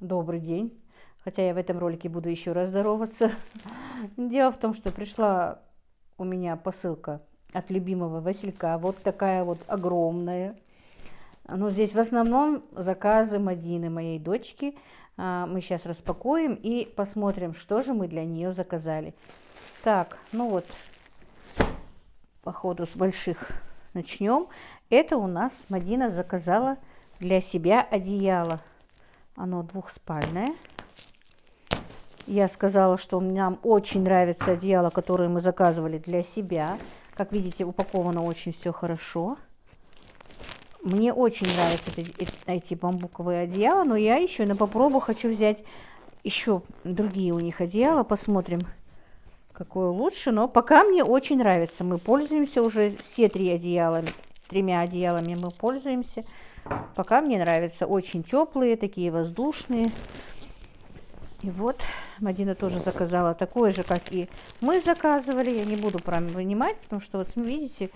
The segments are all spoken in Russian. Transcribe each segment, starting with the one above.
Добрый день. Хотя я в этом ролике буду еще раз здороваться. Дело в том, что пришла у меня посылка от любимого Василька. Вот такая вот огромная. Но здесь в основном заказы Мадины, моей дочки. Мы сейчас распакуем и посмотрим, что же мы для нее заказали. Так, ну вот, по ходу с больших начнем. Это у нас Мадина заказала для себя одеяло. Оно двухспальное. Я сказала, что нам очень нравится одеяло, которое мы заказывали для себя. Как видите, упаковано очень все хорошо. Мне очень нравятся эти бамбуковые одеяла, но я еще на попробу хочу взять еще другие у них одеяла. Посмотрим, какое лучше. Но пока мне очень нравится. Мы пользуемся уже все тремя одеялами мы пользуемся. Пока мне нравятся. Очень теплые, такие воздушные. И вот Мадина тоже заказала такое же, как и мы заказывали. Я не буду прям вынимать, потому что вот видите,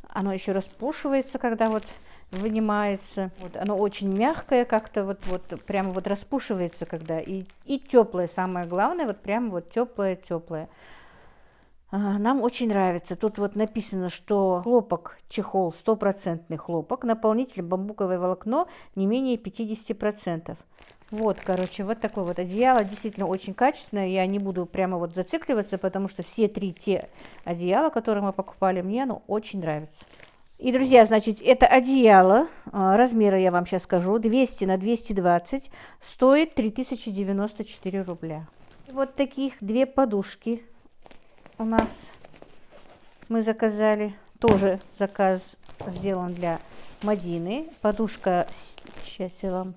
оно еще распушивается, когда вот вынимается. Вот оно очень мягкое, как-то вот прямо вот распушивается, когда и теплое, самое главное, вот прямо вот теплое. Нам очень нравится. Тут вот написано, что хлопок, чехол, 100% хлопок, наполнитель бамбуковое волокно не менее 50%. Вот, короче, вот такое вот одеяло. Действительно очень качественное. Я не буду прямо вот зацикливаться, потому что все три те одеяла, которые мы покупали, мне оно очень нравится. И, друзья, значит, это одеяло, размеры я вам сейчас скажу, 200 на 220, стоит 3094 рубля. И вот таких две подушки у нас мы заказали. Тоже заказ сделан для Мадины. Подушка, сейчас я вам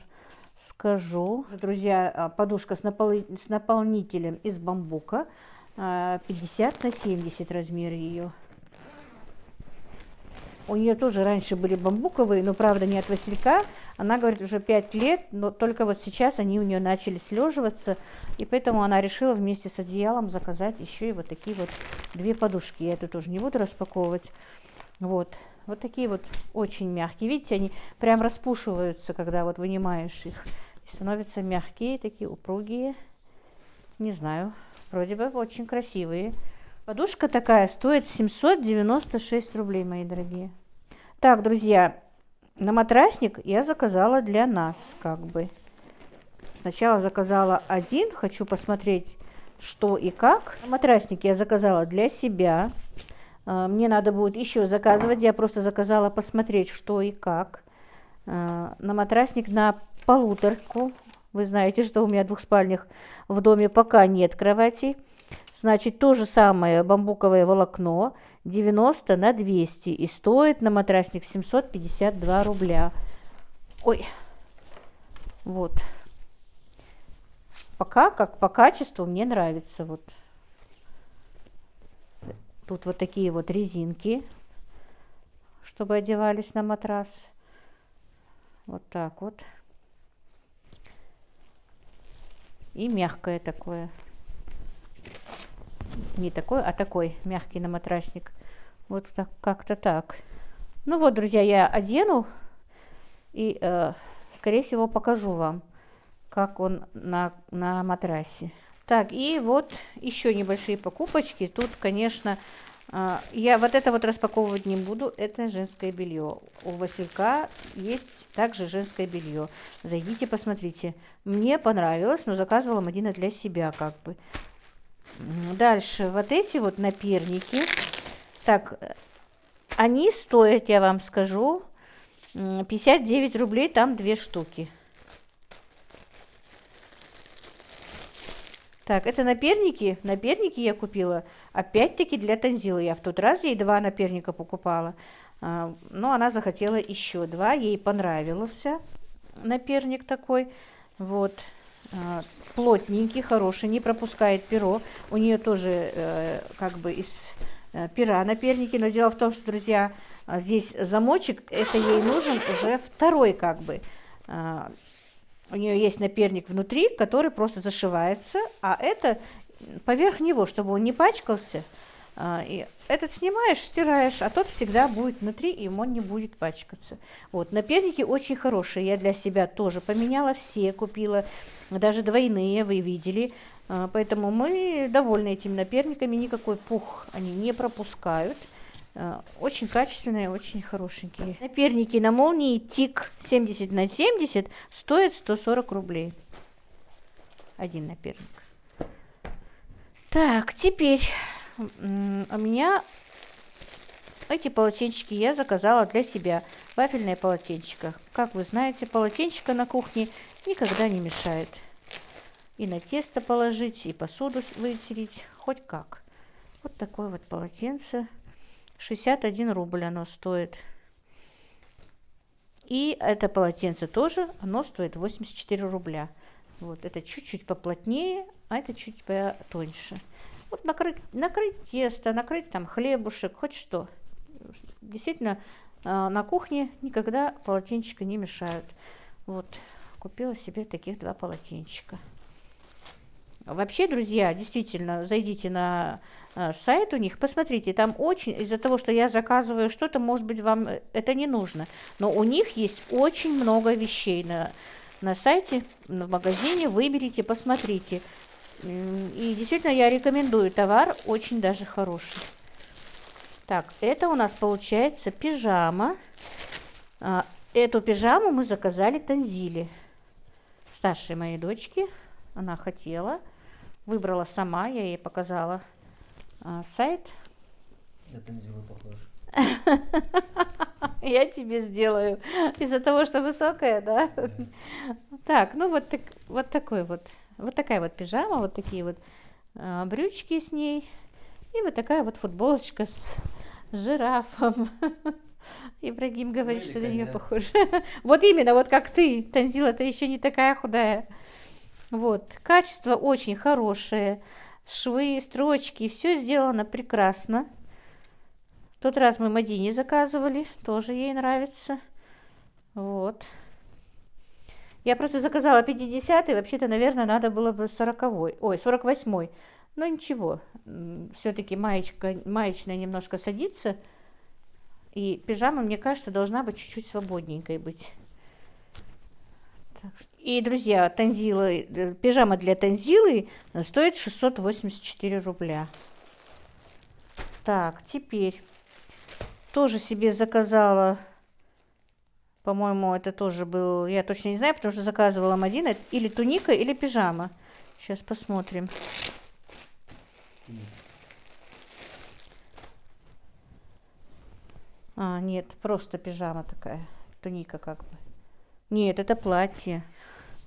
скажу. Друзья, подушка с наполнителем из бамбука. 50 на 70 размер ее. У нее тоже раньше были бамбуковые, но правда не от Василька. Она говорит, уже 5 лет, но только вот сейчас они у нее начали слеживаться. И поэтому она решила вместе с одеялом заказать еще и вот такие вот две подушки. Я это тоже не буду распаковывать. Вот такие вот очень мягкие. Видите, они прям распушиваются, когда вот вынимаешь их. И становятся мягкие, такие упругие. Не знаю, вроде бы очень красивые. Подушка такая стоит 796 рублей, мои дорогие. Так, друзья, на матрасник я заказала для нас, как бы. Сначала заказала один, хочу посмотреть, что и как. На матрасник я заказала для себя. Мне надо будет еще заказывать. Я просто заказала посмотреть, что и как. На матрасник на полуторку. Вы знаете, что у меня двухспальных в доме пока нет кроватей. Значит, то же самое бамбуковое волокно 90 на 200. И стоит на матрасник 752 рубля. Ой. Вот. Пока, как по качеству, мне нравится. Вот. Тут вот такие вот резинки, чтобы одевались на матрас. Вот так вот. И мягкое такое. Не такой, а такой мягкий на матрасник. Вот так, как-то так. Ну вот, друзья, я одену и, скорее всего, покажу вам, как он на матрасе. Так, и вот еще небольшие покупочки. Тут, конечно, я вот это вот распаковывать не буду. Это женское белье. У Василька есть также женское белье. Зайдите, посмотрите. Мне понравилось, но заказывала Мадина для себя, как бы. Дальше вот эти вот наперники. Так, они стоят, я вам скажу, 59 рублей, там 2 штуки. Так, это наперники. Наперники я купила опять-таки для Танзилы. Я в тот раз ей 2 наперника покупала. Но она захотела еще 2. Ей понравился наперник такой. Вот. Плотненький, хороший, не пропускает перо. У нее тоже как бы из пера наперники. Но дело в том, что, друзья, здесь замочек, это ей нужен уже второй как бы. У нее есть наперник внутри, который просто зашивается, а это поверх него, чтобы он не пачкался. И этот снимаешь, стираешь, а тот всегда будет внутри, и он не будет пачкаться. Вот, наперники очень хорошие. Я для себя тоже поменяла все, купила. Даже двойные, вы видели. Поэтому мы довольны этими наперниками. Никакой пух они не пропускают. Очень качественные, очень хорошенькие. Наперники на молнии Тик 70 на 70 стоят 140 рублей. Один наперник. Так, теперь у меня эти полотенчики я заказала для себя. Вафельное полотенчико. Как вы знаете, полотенчико на кухне никогда не мешает. И на тесто положить, и посуду вытереть, хоть как. Вот такое вот полотенце. 61 рубль оно стоит. И это полотенце тоже, оно стоит 84 рубля. Вот это чуть-чуть поплотнее, а это чуть потоньше. Вот накрыть тесто, накрыть там хлебушек, хоть что. Действительно, на кухне никогда полотенчика не мешают. Вот, купила себе таких 2 полотенчика. Вообще, друзья, действительно, зайдите на сайт у них, посмотрите, там очень, из-за того, что я заказываю что-то, может быть, вам это не нужно, но у них есть очень много вещей на сайте, в магазине, выберите, посмотрите. И действительно, я рекомендую товар, очень даже хороший. Так, это у нас получается пижама. Эту пижаму мы заказали Танзиле, старшей моей дочке, она хотела. Выбрала сама, я ей показала сайт. На Танзилу похож. Я тебе сделаю. Из-за того, что высокая, да? Так, ну вот такой вот. Вот такая вот пижама, вот такие вот брючки с ней. И вот такая вот футболочка с жирафом. Ибрагим говорит, что на нее похоже. Вот именно, вот как ты. Танзила-то еще не такая худая. Вот, качество очень хорошее, швы, строчки, все сделано прекрасно. В тот раз мы Мадине заказывали, тоже ей нравится. Вот. Я просто заказала 50-й, вообще-то, наверное, надо было бы 40-й, ой, 48-й. Но ничего, все-таки маечная немножко садится, и пижама, мне кажется, должна быть чуть-чуть свободненькой быть. И, друзья, пижама для Танзилы стоит 684 рубля. Так, теперь тоже себе заказала, по-моему, это тоже был, я точно не знаю, потому что заказывала Мадина, или туника, или пижама. Сейчас посмотрим. Нет, просто пижама такая, туника как бы. Нет, это платье.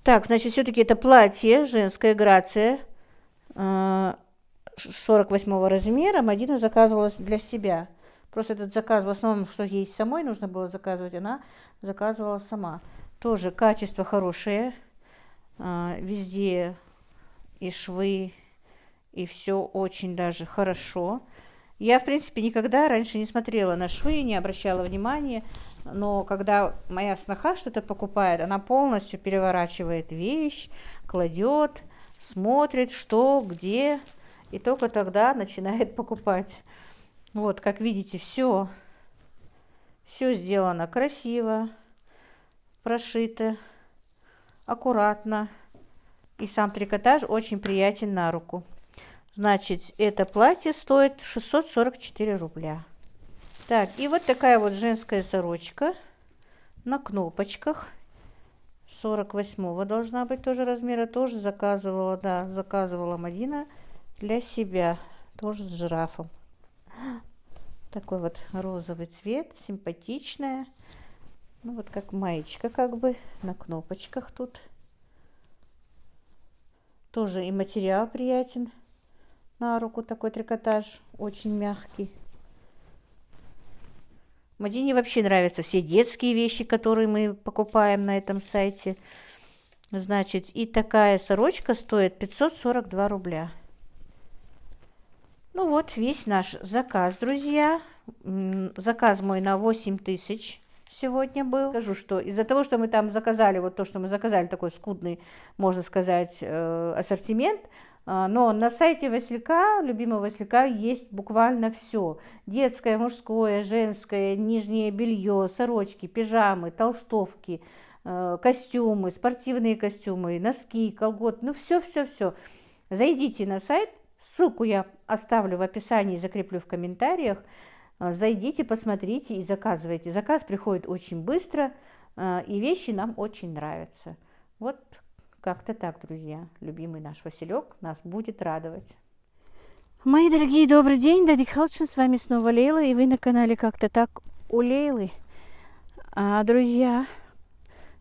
Так, значит, все-таки это платье, женская грация, 48 размера. Мадина заказывала для себя. Просто этот заказ, в основном, что ей самой нужно было заказывать, она заказывала сама. Тоже качество хорошее. Везде и швы, и все очень даже хорошо. Я, в принципе, никогда раньше не смотрела на швы, не обращала внимания. Но когда моя сноха что-то покупает, она полностью переворачивает вещь, кладет, смотрит, что, где, и только тогда начинает покупать. Вот, как видите, все сделано красиво, прошито, аккуратно. И сам трикотаж очень приятен на руку. Значит, это платье стоит 644 рубля. Так, и вот такая вот женская сорочка на кнопочках. 48-го должна быть тоже размера. Тоже заказывала, да, заказывала Мадина для себя. Тоже с жирафом. Такой вот розовый цвет, симпатичная. Ну вот как маечка как бы, на кнопочках тут. Тоже и материал приятен. На руку такой трикотаж, очень мягкий. Мадине вообще нравятся все детские вещи, которые мы покупаем на этом сайте. Значит, и такая сорочка стоит 542 рубля. Ну вот, весь наш заказ, друзья. Заказ мой на 8000 сегодня был. Скажу, что из-за того, что мы там заказали, вот то, что мы заказали, такой скудный, можно сказать, ассортимент, Но на сайте Василька, любимого Василька, есть буквально все. Детское, мужское, женское, нижнее белье, сорочки, пижамы, толстовки, костюмы, спортивные костюмы, носки, колготы, ну все. Зайдите на сайт, ссылку я оставлю в описании, закреплю в комментариях. Зайдите, посмотрите и заказывайте. Заказ приходит очень быстро, и вещи нам очень нравятся. Вот как-то так, друзья. Любимый наш Василек нас будет радовать. Мои дорогие, добрый день. Дадик Халчин, с вами снова Лейла, и вы на канале «Как-то так» у Лейлы. Друзья,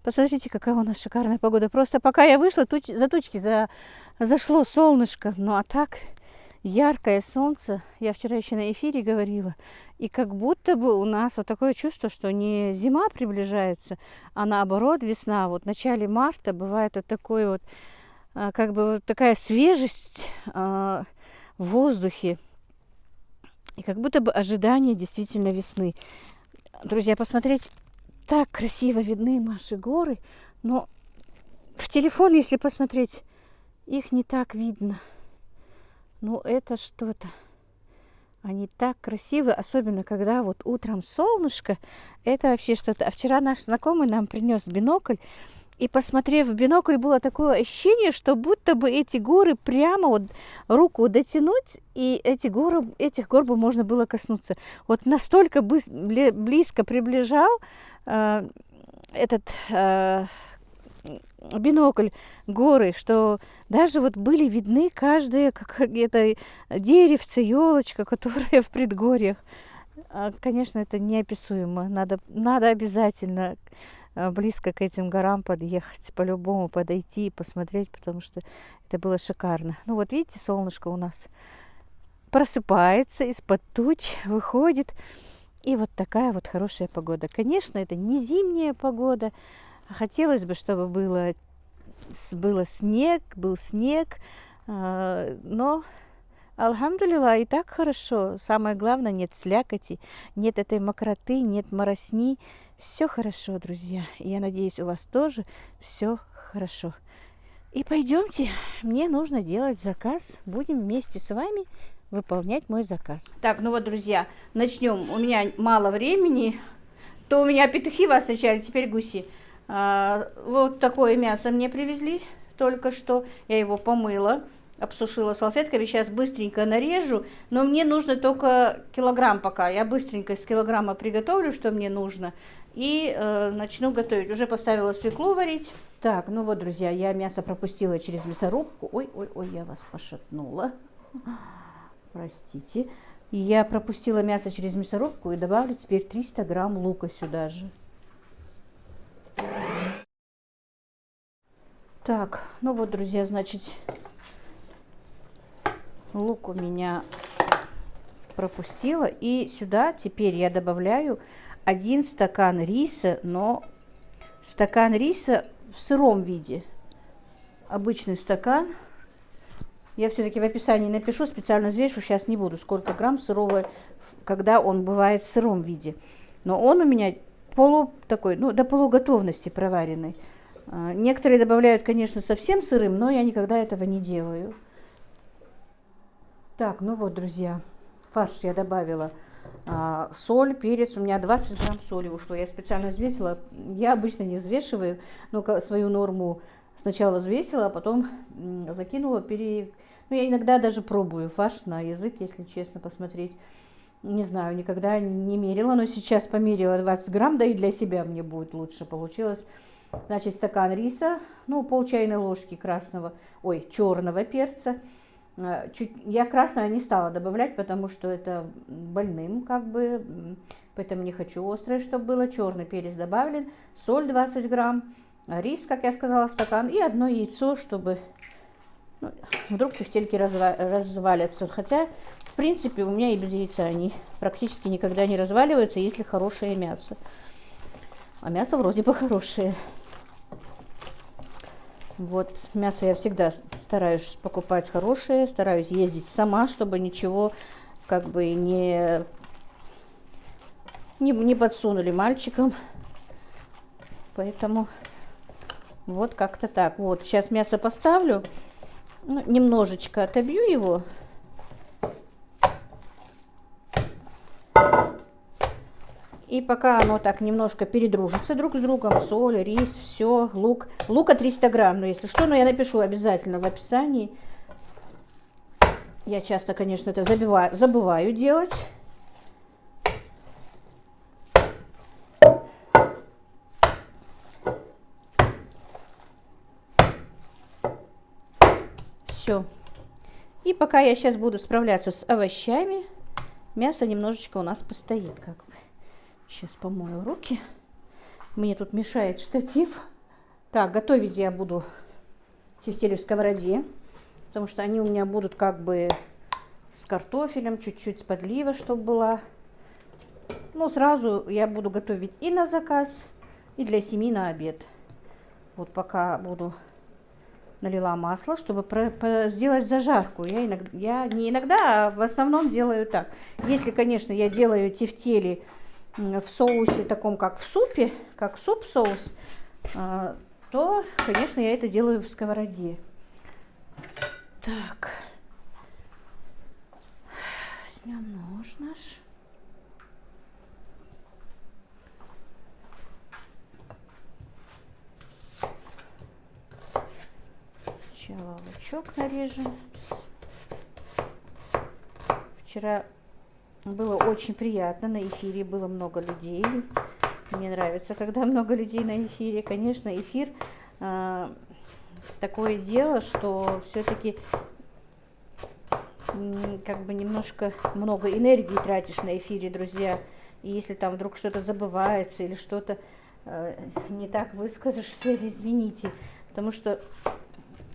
посмотрите, какая у нас шикарная погода. Просто пока я вышла, за тучки зашло солнышко. Ну а так, яркое солнце. Я вчера еще на эфире говорила. И как будто бы у нас вот такое чувство, что не зима приближается, а наоборот весна. Вот в начале марта бывает вот такой вот, как бы вот такая свежесть в воздухе. И как будто бы ожидание действительно весны. Друзья, посмотреть, так красиво видны наши горы, но в телефон, если посмотреть, их не так видно. Ну, это что-то. Они так красивы, особенно когда вот утром солнышко. Это вообще что-то. А вчера наш знакомый нам принес бинокль. И, посмотрев в бинокль, было такое ощущение, что будто бы эти горы прямо вот руку дотянуть, и этих гор бы можно было коснуться. Вот настолько близко приближал этот бинокль горы, что даже вот были видны каждое какое-то деревце, елочка, которая в предгорьях. Конечно, это неописуемо. Надо обязательно близко к этим горам подъехать, по-любому подойти и посмотреть, потому что это было шикарно. Ну вот видите, солнышко у нас просыпается, из-под туч выходит, и вот такая вот хорошая погода. Конечно, это не зимняя погода. Хотелось бы, чтобы был снег, но альхамдулилла, и так хорошо. Самое главное, нет слякоти, нет этой мокроты, нет моросни. Все хорошо, друзья. И я надеюсь, у вас тоже все хорошо. И пойдемте, мне нужно делать заказ. Будем вместе с вами выполнять мой заказ. Так, ну вот, друзья, начнем. У меня мало времени. То у меня петухи вас встречали, теперь гуси. Вот такое мясо мне привезли только что. Я его помыла, обсушила салфетками. Сейчас быстренько нарежу. Но мне нужно только килограмм пока. Я быстренько с килограмма приготовлю, что мне нужно. И начну готовить. Уже поставила свеклу варить. Так, ну вот, друзья, я мясо пропустила через мясорубку. Ой, я вас пошатнула. Простите. Я пропустила мясо через мясорубку и добавлю теперь 300 грамм лука сюда же. Так, ну вот, друзья, значит, лук у меня пропустила. И сюда теперь я добавляю 1 стакан риса, но стакан риса в сыром виде. Обычный стакан. Я все-таки в описании напишу, специально взвешу, сейчас не буду, сколько грамм сырого, когда он бывает в сыром виде. Но он у меня такой, ну, до полуготовности проваренный. Некоторые добавляют, конечно, совсем сырым, но я никогда этого не делаю. Так, ну вот, друзья, фарш я добавила. Соль, перец, у меня 20 грамм соли ушло. Я специально взвесила. Я обычно не взвешиваю, но свою норму сначала взвесила, а потом закинула. Ну, я иногда даже пробую фарш на язык, если честно, посмотреть. Не знаю, никогда не мерила, но сейчас померила 20 грамм, да и для себя мне будет лучше получилось. Значит, стакан риса, ну, пол чайной ложки черного перца. Я красное не стала добавлять, потому что это больным, как бы, поэтому не хочу острое, чтобы было. Черный перец добавлен, соль 20 грамм, рис, как я сказала, стакан, и одно яйцо, чтобы вдруг тефтельки развалятся. Хотя, в принципе, у меня и без яйца они практически никогда не разваливаются, если хорошее мясо. А мясо вроде бы хорошее. Вот, мясо я всегда стараюсь покупать хорошее, стараюсь ездить сама, чтобы ничего как бы не подсунули мальчикам. Поэтому вот как-то так. Вот, сейчас мясо поставлю. Ну, немножечко отобью его. И пока оно так немножко передружится друг с другом, соль, рис, все, лук. Лука 300 грамм, но если что, но я напишу обязательно в описании. Я часто, конечно, это забываю делать. Все. И пока я сейчас буду справляться с овощами, мясо немножечко у нас постоит, как бы. Сейчас помою руки. Мне тут мешает штатив. Так, готовить я буду тефтели в сковороде, потому что они у меня будут как бы с картофелем, чуть-чуть с подливой, чтобы была. Ну, сразу я буду готовить и на заказ, и для семьи на обед. Вот пока буду налила масло, чтобы сделать зажарку. Я не иногда, а в основном делаю так. Если, конечно, я делаю тефтели в соусе таком, как в супе, как суп-соус, то, конечно, я это делаю в сковороде. Так. Возьмем нож наш. Сначала лучок нарежем. Вчера было очень приятно, на эфире было много людей. Мне нравится, когда много людей на эфире. Конечно, эфир такое дело, что все-таки как бы немножко много энергии тратишь на эфире, друзья. И если там вдруг что-то забывается или что-то не так выскажешься, извините. Потому что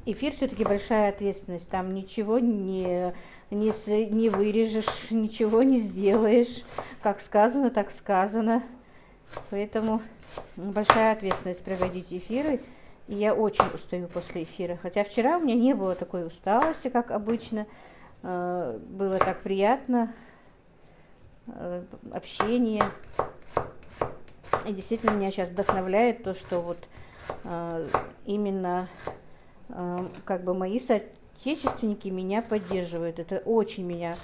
эфир все-таки большая ответственность. Там ничего не вырежешь, ничего не сделаешь. Как сказано, так сказано. Поэтому большая ответственность проводить эфиры. И я очень устаю после эфира. Хотя вчера у меня не было такой усталости, как обычно. Было так приятно. Общение. И действительно меня сейчас вдохновляет то, что вот именно как бы мои соотечественники меня поддерживают. Это очень меня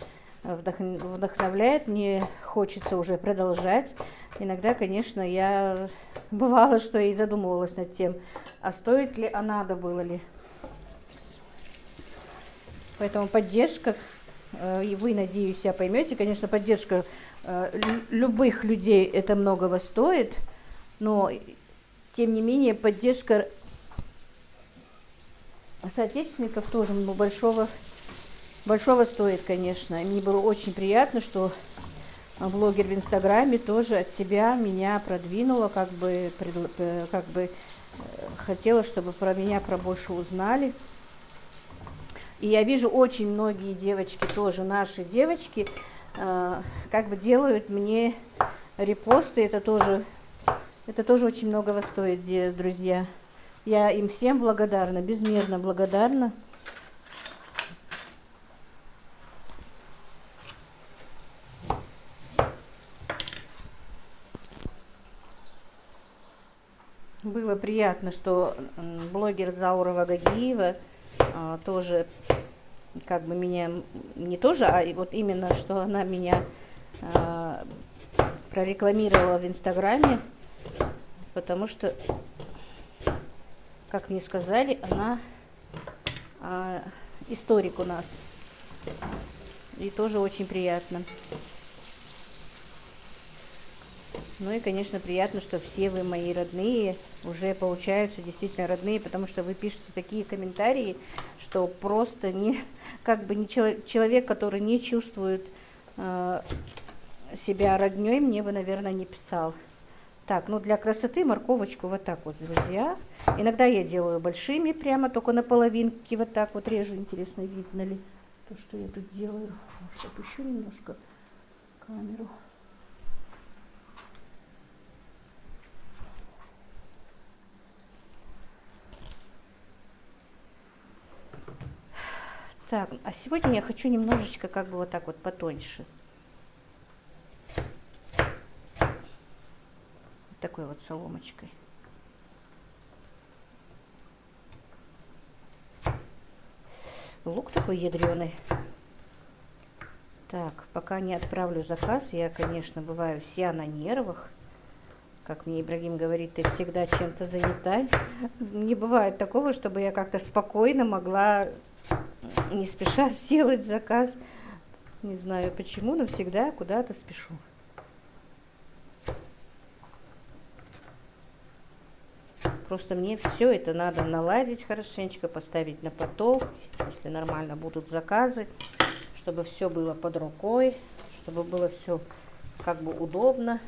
вдохновляет. Мне хочется уже продолжать. Иногда, конечно, я бывало, что и задумывалась над тем, а стоит ли, а надо было ли. Поэтому поддержка, и вы, надеюсь, себя поймете, конечно, поддержка любых людей это многого стоит, но тем не менее поддержка соотечественников тоже большого стоит, конечно. Мне было очень приятно, что блогер в Инстаграме тоже от себя меня продвинула, как бы хотела, чтобы про меня побольше узнали. И я вижу, очень многие девочки, тоже наши девочки, как бы делают мне репосты. Это тоже очень многого стоит, друзья. Я им всем благодарна, безмерно благодарна. Было приятно, что блогер Заура Вагагиева тоже как бы меня, не тоже, а вот именно, что она меня прорекламировала в Инстаграме, потому что, как мне сказали, она историк у нас. И тоже очень приятно. Ну и, конечно, приятно, что все вы мои родные, уже получаются действительно родные, потому что вы пишете такие комментарии, что просто человек, который не чувствует себя роднёй, мне бы, наверное, не писал. Так, ну для красоты морковочку вот так вот, друзья. Иногда я делаю большими, прямо только на половинке, вот так вот режу. Интересно, видно ли то, что я тут делаю. Может, опущу немножко камеру. Так, а сегодня я хочу немножечко как бы вот так вот потоньше. Такой вот соломочкой. Лук такой ядреный. Так, пока не отправлю заказ, я, конечно, бываю вся на нервах. Как мне Ибрагим говорит, ты всегда чем-то занята. Не бывает такого, чтобы я как-то спокойно могла не спеша сделать заказ. Не знаю почему, но всегда куда-то спешу. Просто мне все это надо наладить хорошенечко, поставить на поток, если нормально будут заказы, чтобы все было под рукой, чтобы было все как бы удобно.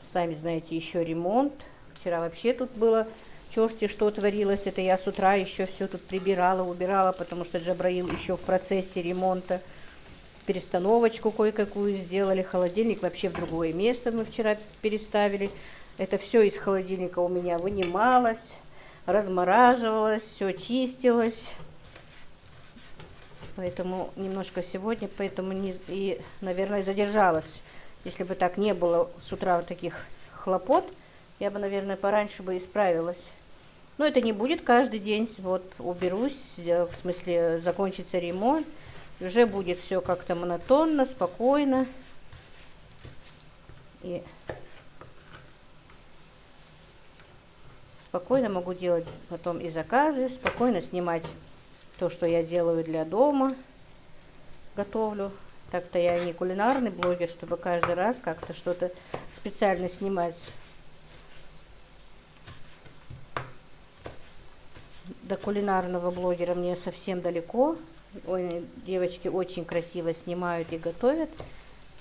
Сами знаете, еще ремонт. Вчера вообще тут было черти что творилось. Это я с утра еще все тут прибирала, убирала, потому что Джабраил еще в процессе ремонта. Перестановочку кое-какую сделали. Холодильник вообще в другое место мы вчера переставили. Это все из холодильника у меня вынималось, размораживалось, все чистилось. Поэтому немножко сегодня, и, наверное, задержалась. Если бы так не было с утра вот таких хлопот, я бы, наверное, пораньше бы исправилась. Но это не будет каждый день. Вот уберусь, в смысле закончится ремонт, уже будет все как-то монотонно, спокойно. И спокойно могу делать потом и заказы, спокойно снимать то, что я делаю для дома, готовлю. Так-то я не кулинарный блогер, чтобы каждый раз как-то что-то специально снимать. До кулинарного блогера мне совсем далеко. Ой, девочки очень красиво снимают и готовят.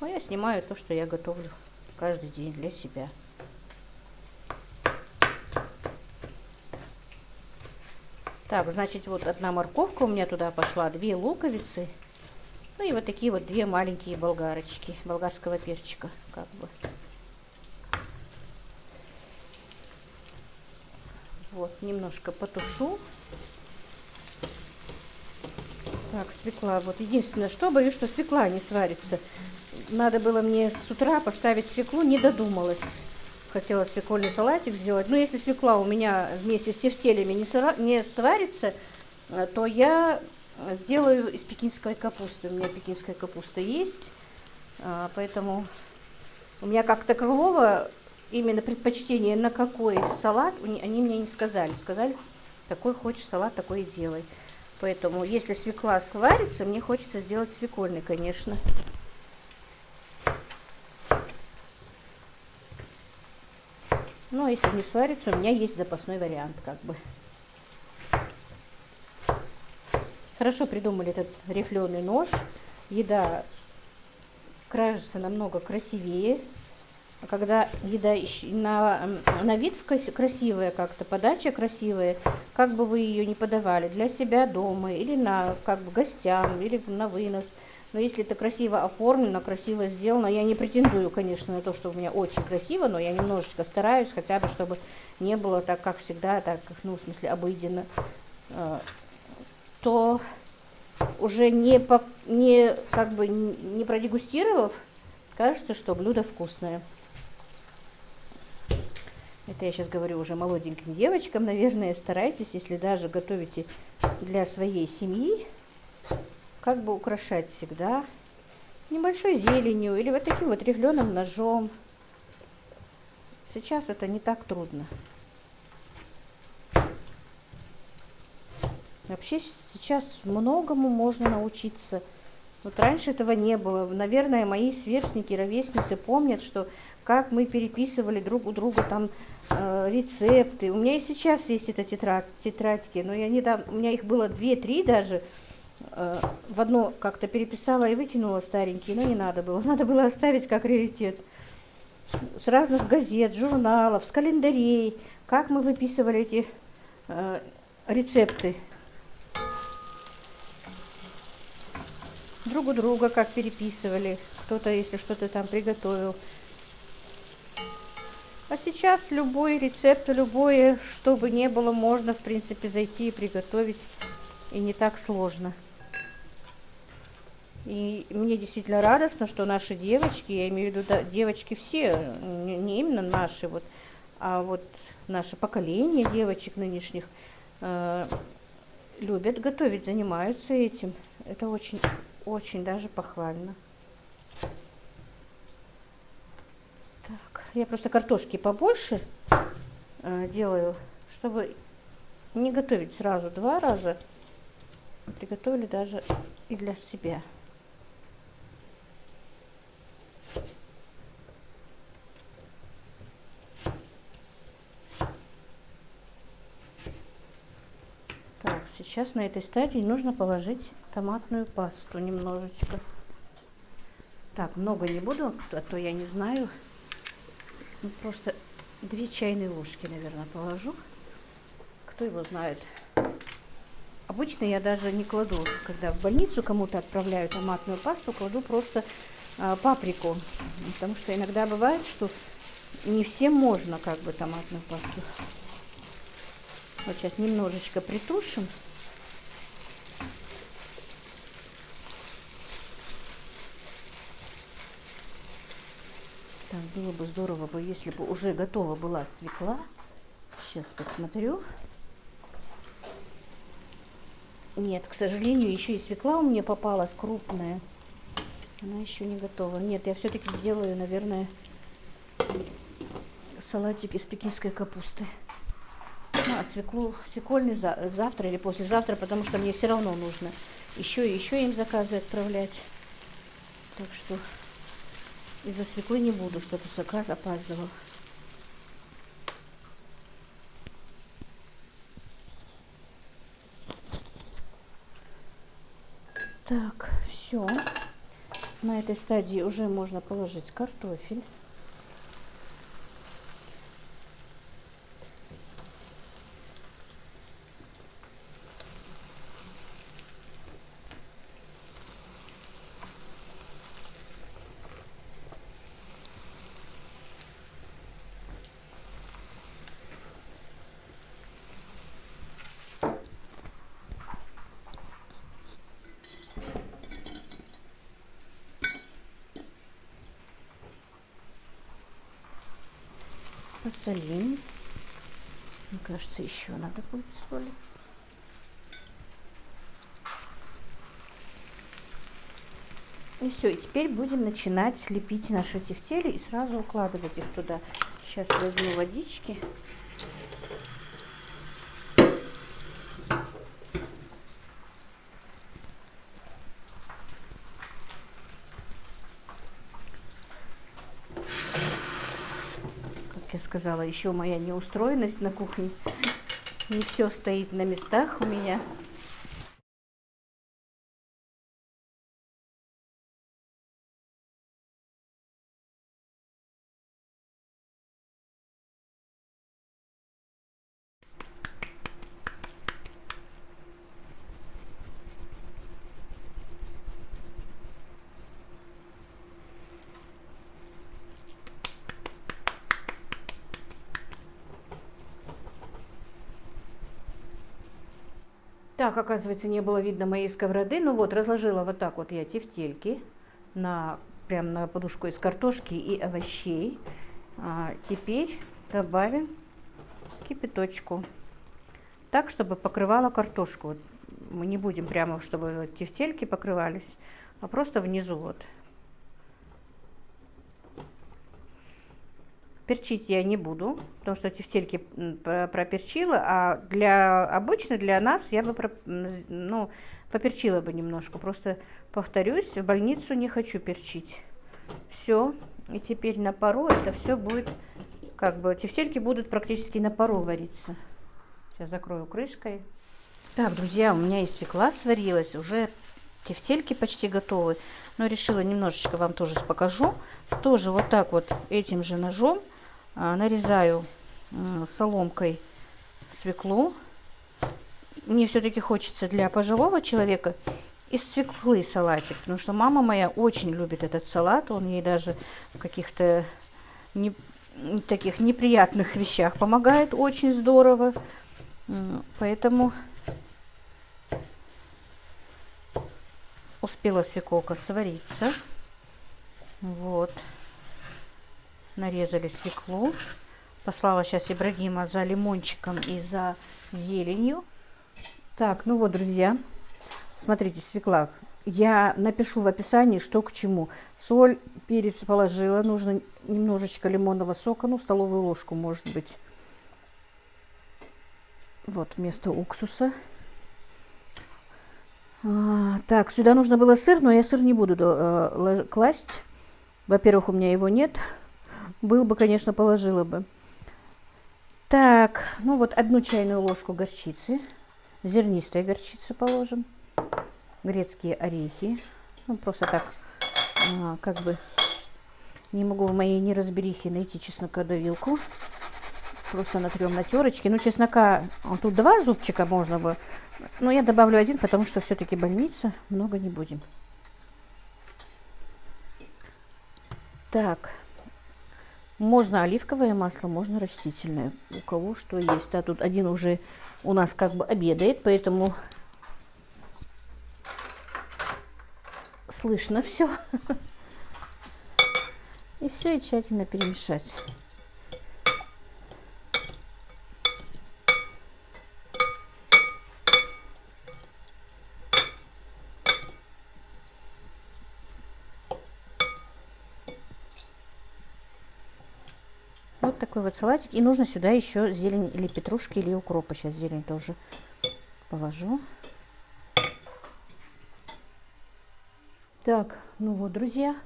Но я снимаю то, что я готовлю каждый день для себя. Так, значит, вот одна морковка у меня туда пошла, 2 луковицы. Ну и вот такие вот 2 маленькие болгарочки, болгарского перчика, как бы. Вот, немножко потушу. Так, свекла. Вот единственное, что боюсь, что свекла не сварится. Надо было мне с утра поставить свеклу, не додумалась. Хотела свекольный салатик сделать. Но если свекла у меня вместе с тефтелями не сварится, то я сделаю из пекинской капусты. У меня пекинская капуста есть, поэтому у меня как такового именно предпочтения на какой салат они мне не сказали. Сказали, какой хочешь салат, такой и делай. Поэтому если свекла сварится, мне хочется сделать свекольный, конечно. Но если не сварится, у меня есть запасной вариант, как бы. Хорошо придумали этот рифленый нож. Еда кажется намного красивее. А когда еда на вид красивая, как-то подача красивая, как бы вы ее ни подавали, для себя дома или на как бы гостям, или на вынос. Но если это красиво оформлено, красиво сделано, я не претендую, конечно, на то, что у меня очень красиво, но я немножечко стараюсь, хотя бы, чтобы не было так, как всегда, так, ну, в смысле, обыденно, то уже не продегустировав, кажется, что блюдо вкусное. Это я сейчас говорю уже молоденьким девочкам, наверное, старайтесь, если даже готовите для своей семьи, как бы украшать всегда небольшой зеленью или вот таким вот рифленым ножом. Сейчас это не так трудно. Вообще сейчас многому можно научиться. Вот раньше этого не было. Наверное, мои сверстники, ровесницы помнят, что как мы переписывали друг у друга там рецепты. У меня и сейчас есть эта тетрадки, но у меня их было 2-3 даже. В одно как-то переписала и выкинула старенькие, но не надо было. Надо было оставить как раритет. С разных газет, журналов, с календарей. Как мы выписывали эти рецепты. Друг у друга как переписывали. Кто-то, если что-то там приготовил. А сейчас любой рецепт, любое, что бы ни было, можно, в принципе, зайти и приготовить. И не так сложно. И мне действительно радостно, что наши девочки, я имею в виду девочки все, не именно наши, вот, а вот наше поколение девочек нынешних, любят готовить, занимаются этим. Это очень, очень даже похвально. Так, я просто картошки побольше делаю, чтобы не готовить сразу 2 раза. Приготовили даже и для себя. Так, сейчас на этой стадии нужно положить томатную пасту немножечко. Так, много не буду, а то я не знаю. Ну, просто 2 чайные ложки, наверное, положу. Кто его знает. Обычно я даже не кладу, когда в больницу кому-то отправляю томатную пасту, кладу просто паприку. Потому что иногда бывает, что не всем можно как бы томатную пасту. Вот сейчас немножечко притушим. Так, было бы здорово, если бы уже готова была свекла. Сейчас посмотрю. Нет, к сожалению, еще и свекла у меня попалась крупная. Она еще не готова. Нет, я все-таки сделаю, наверное, салатик из пекинской капусты. Ну, а свекольный завтра или послезавтра, потому что мне все равно нужно еще и еще им заказы отправлять. Так что из-за свеклы не буду, чтобы заказ опаздывал. Так, все. На этой стадии уже можно положить картофель. Посолим. Мне кажется, еще надо будет соли. И все, и теперь будем начинать лепить наши тефтели и сразу укладывать их туда. Сейчас возьму водички. Как я сказала, еще моя неустроенность на кухне. Не все стоит на местах у меня. Так, оказывается, не было видно моей сковороды. Ну вот, разложила вот так вот я тефтельки прям на подушку из картошки и овощей. Теперь добавим кипяточку. Так, чтобы покрывала картошку. Вот мы не будем прямо, чтобы тефтельки покрывались, а просто внизу вот. Перчить я не буду, потому что тефтельки проперчила, а обычно для нас я бы поперчила бы немножко. Просто повторюсь, в больницу не хочу перчить. Все, и теперь на пару это все будет, как бы тефтельки будут практически на пару вариться. Сейчас закрою крышкой. Так, друзья, у меня и свекла сварилась, уже тефтельки почти готовы, но решила немножечко вам тоже покажу. Тоже вот так вот этим же ножом нарезаю соломкой свеклу. Мне все-таки хочется для пожилого человека из свеклы салатик, потому что мама моя очень любит этот салат, он ей даже в каких-то таких неприятных вещах помогает очень здорово, поэтому успела свеколка свариться. Вот. Нарезали свеклу. Послала сейчас Ибрагима за лимончиком и за зеленью. Так, ну вот, друзья, смотрите, свекла. Я напишу в описании, что к чему. Соль, перец положила, нужно немножечко лимонного сока, ну, столовую ложку, может быть. Вот, вместо уксуса. Так, сюда нужно было сыр, но я сыр не буду класть. Во-первых, у меня его нет. Был бы, конечно, положила бы. Так, ну вот 1 чайную ложку горчицы. Зернистой горчицы положим. Грецкие орехи. Ну, просто так, как бы, не могу в моей неразберихе найти чеснокодавилку. Просто натрем на терочке. Ну, чеснока, тут 2 зубчика можно бы. Но я добавлю 1, потому что все-таки больница. Много не будем. Так. Можно оливковое масло, можно растительное. У кого что есть. А тут один уже у нас как бы обедает, поэтому слышно все. И все, и тщательно перемешать. Вот такой вот салатик. И нужно сюда еще зелень или петрушки, или укропа. Сейчас зелень тоже положу. Так, ну вот, друзья,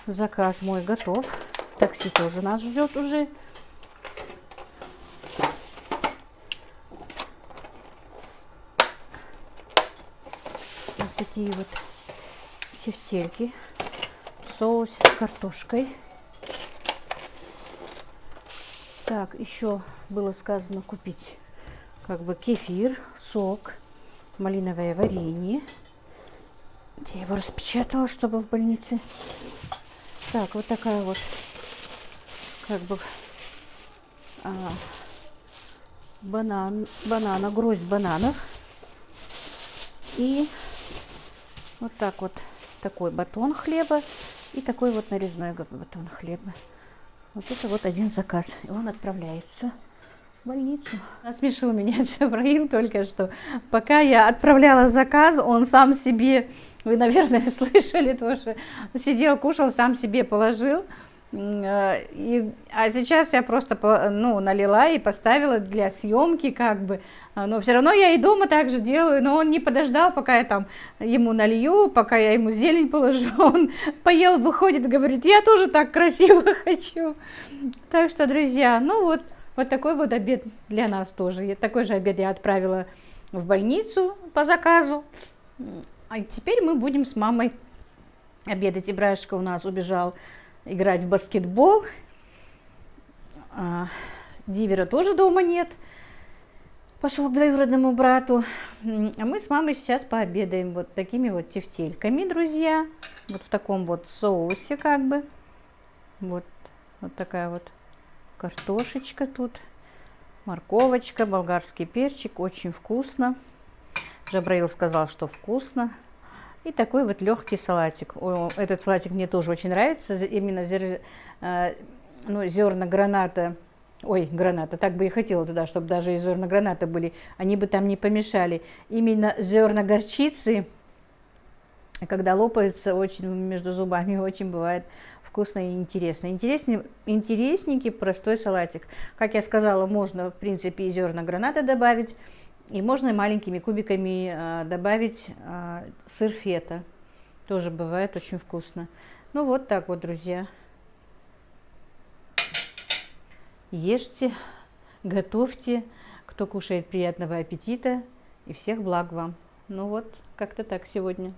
заказ мой готов. Такси тоже нас ждет уже. Вот такие вот тефтельки в соусе с картошкой. Так, еще было сказано купить как бы кефир, сок, малиновое варенье. Я его распечатала, чтобы в больнице. Так, вот такая вот как бы гроздь бананов. И вот так вот такой батон хлеба и такой вот нарезной батон хлеба. Вот это вот один заказ, и он отправляется в больницу. Насмешил меня Джабраил только что. Пока я отправляла заказ, он сам себе, вы, наверное, слышали тоже, сидел, кушал, сам себе положил. А сейчас я просто налила и поставила для съемки как бы. Но все равно я и дома также делаю, но он не подождал, пока я там ему налью, пока я ему зелень положу. Он поел, выходит, говорит, я тоже так красиво хочу. Так что, друзья, ну вот такой вот обед для нас тоже. Такой же обед я отправила в больницу по заказу. А теперь мы будем с мамой обедать. Ибрашка у нас убежал играть в баскетбол. Дивера тоже дома нет. Пошел к двоюродному брату. А мы с мамой сейчас пообедаем вот такими вот тефтельками, друзья. Вот в таком вот соусе как бы. Вот такая вот картошечка тут. Морковочка, болгарский перчик. Очень вкусно. Джабраил сказал, что вкусно. И такой вот легкий салатик. Этот салатик мне тоже очень нравится. Именно зерна граната. Ой, граната, так бы и хотела туда, чтобы даже и зерна граната были. Они бы там не помешали. Именно зерна горчицы, когда лопаются очень между зубами, очень бывает вкусно и интересно. Интересненький простой салатик. Как я сказала, можно в принципе и зерна граната добавить. И можно маленькими кубиками добавить сыр фета. Тоже бывает очень вкусно. Ну вот так вот, друзья. Ешьте, готовьте. Кто кушает, приятного аппетита. И всех благ вам. Ну вот, как-то так сегодня.